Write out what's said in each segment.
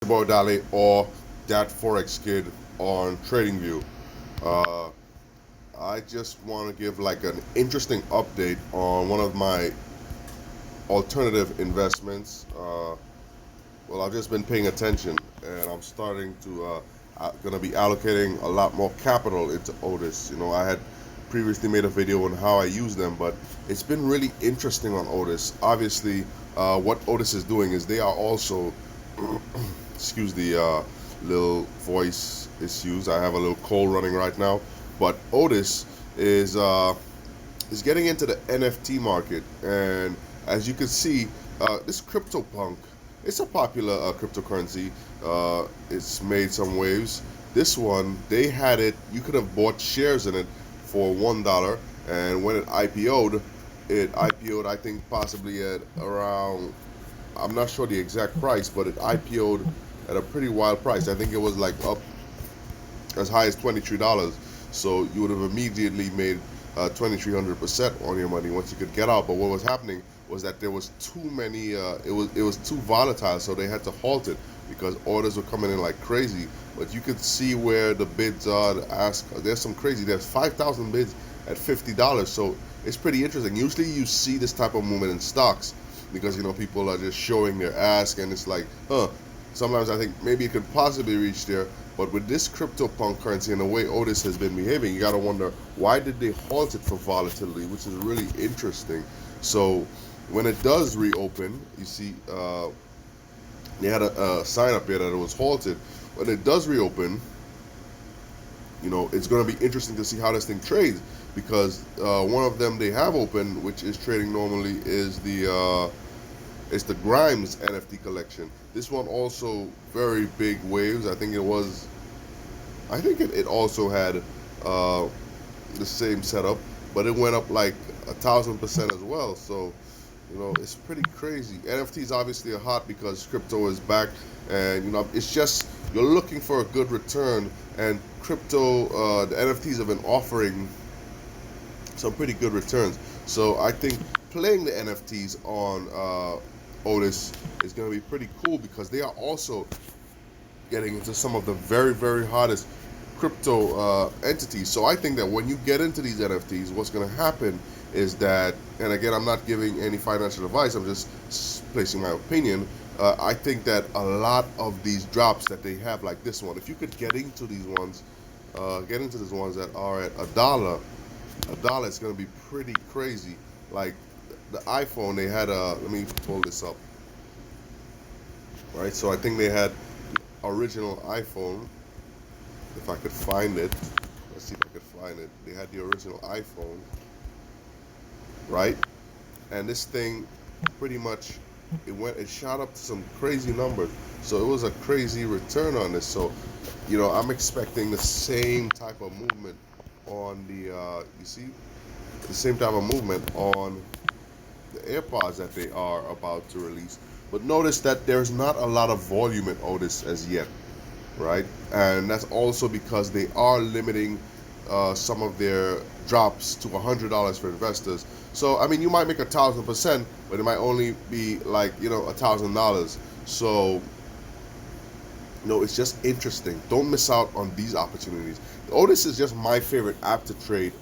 Boy Dali or that Forex Kid on TradingView. Uh, I just want to give like an interesting update on one of my alternative investments. Well, I've just been paying attention, and I'm starting to gonna be allocating a lot more capital into Otis. I had previously made a video on how I use them, but it's been really interesting on Otis. Obviously, what Otis is doing is they are also excuse the little voice issues. I have a little cold running right now, but Otis is uh, is getting into the NFT market, and as you can see, this CryptoPunk, it's a popular cryptocurrency. It's made some waves. This one, they had it. You could have bought shares in it for $1, and when it IPO'd I think possibly at around, I'm not sure the exact price, but it IPO'd at a pretty wild price. I think it was like up as high as $23. So you would have immediately made 2,300% on your money once you could get out. But what was happening was that there was too many. It was too volatile, so they had to halt it because orders were coming in like crazy. But you could see where the bids are. To ask, there's some crazy. There's 5,000 bids at $50. So it's pretty interesting. Usually you see this type of movement in stocks because people are just showing their ask, and it's like, huh. Sometimes I think maybe it could possibly reach there, but with this CryptoPunk currency and the way Otis has been behaving, you got to wonder why did they halt it for volatility, which is really interesting. So when it does reopen, you see they had a sign up here that it was halted. When it does reopen, it's going to be interesting to see how this thing trades because one of them they have open, which is trading normally, is the Grimes NFT collection. This one also very big waves. I think it also had the same setup, but it went up like 1,000% as well. So it's pretty crazy. NFTs obviously are hot because crypto is back, and it's just you're looking for a good return, and the NFTs have been offering some pretty good returns. So I think playing the NFTs on Otis is going to be pretty cool because they are also getting into some of the very, very hottest crypto entities. So I think that when you get into these NFTs, what's going to happen is that, and again, I'm not giving any financial advice, I'm just placing my opinion. I think that a lot of these drops that they have, like this one, if you could get into these ones that are at a dollar is going to be pretty crazy. Like the iPhone, they had let me pull this up, right? So I think they had the original iPhone. If I could find it, let's see if I could find it. They had the original iPhone, right? And this thing pretty much it shot up to some crazy numbers. So it was a crazy return on this. So I'm expecting the same type of movement on you see the same type of movement on the AirPods that they are about to release. But notice that there's not a lot of volume in Otis as yet, right? And that's also because they are limiting some of their drops to $100 for investors. So I mean, you might make 1,000%, but it might only be like $1,000. So it's just interesting. Don't miss out on these opportunities. Otis is just my favorite app to trade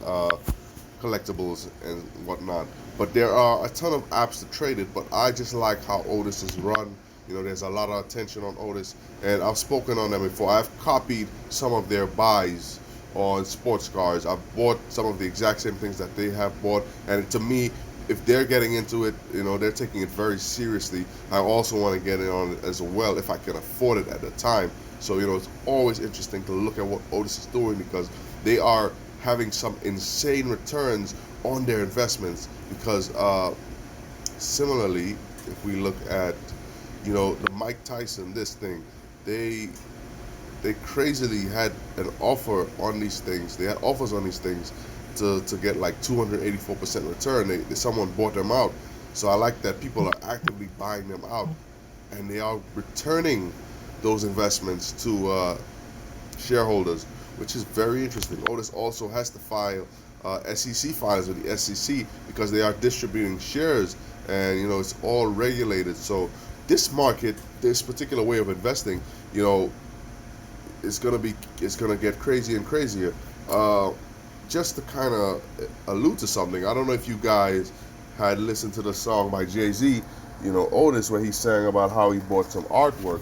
collectibles and whatnot. But there are a ton of apps to trade it. But I just like how Otis is run. There's a lot of attention on Otis, and I've spoken on them before. I've copied some of their buys on sports cars. I've bought some of the exact same things that they have bought, and to me, if they're getting into it, they're taking it very seriously. I also want to get in on it as well if I can afford it at the time. So it's always interesting to look at what Otis is doing because they are having some insane returns on their investments. Because similarly, if we look at the Mike Tyson, this thing, they crazily had an offer on these things. They had offers on these things to get like 284% return. Someone bought them out. So I like that people are actively buying them out, and they are returning those investments to shareholders, which is very interesting. Otis also has to file SEC filings with the SEC because they are distributing shares, and it's all regulated. So this market, this particular way of investing, you know, it's gonna get crazier and crazier. Uh, just to kind of allude to something, I don't know if you guys had listened to the song by Jay-Z, you know, Otis, where he sang about how he bought some artwork.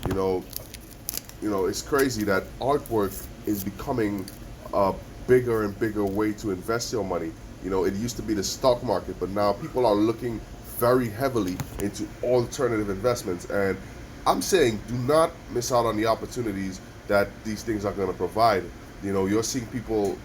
You know, it's crazy that artwork is becoming a bigger and bigger way to invest your money. You know, it used to be the stock market, but now people are looking very heavily into alternative investments. And I'm saying, do not miss out on the opportunities that these things are going to provide. You know, you're seeing people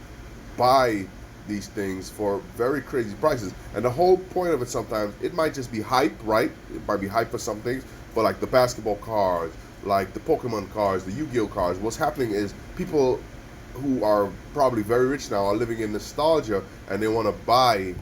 buy these things for very crazy prices. And the whole point of it, sometimes it might just be hype, right? It might be hype for some things, but like the basketball cards, like the Pokemon cards, the Yu-Gi-Oh cards, what's happening is people who are probably very rich now are living in nostalgia, and they want to buy,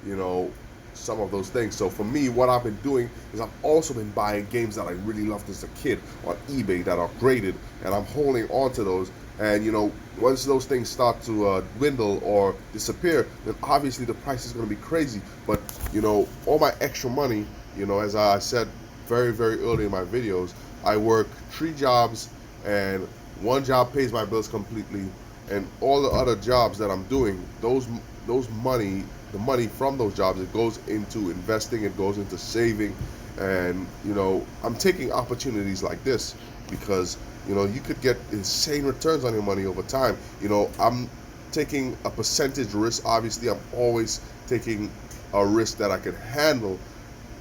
you know, some of those things. So for me, what I've been doing is I've also been buying games that I really loved as a kid on eBay that are graded, and I'm holding on to those. And you know, once those things start to dwindle or disappear, then obviously the price is going to be crazy. But you know, all my extra money, you know, as I said very, very early in my videos, I work 3 jobs, and one job pays my bills completely, and all the other jobs that I'm doing, those money, the money from those jobs, it goes into investing, it goes into saving. And you know, I'm taking opportunities like this because you know, you could get insane returns on your money over time. You know, I'm taking a percentage risk. Obviously, I'm always taking a risk that I can handle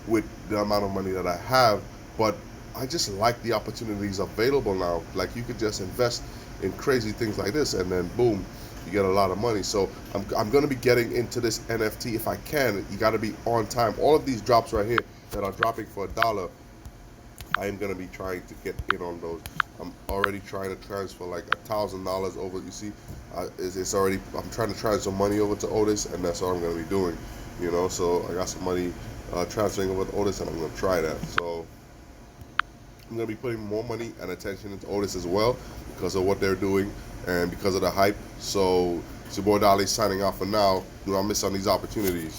with the amount of money that I have. But I just like the opportunities available now. Like, you could just invest in crazy things like this, and then boom, you get a lot of money. So I'm going to be getting into this NFT if I can. You got to be on time. All of these drops right here that are dropping for $1, I am going to be trying to get in on those. I'm already trying to transfer like $1,000 over. You see, it's already. I'm trying to transfer money over to Otis, and that's what I'm going to be doing. You know, so I got some money transferring over to Otis, and I'm going to try that. So I'm going to be putting more money and attention into Otis as well because of what they're doing and because of the hype. So it's your boy Dolly signing off for now. Do not miss on these opportunities.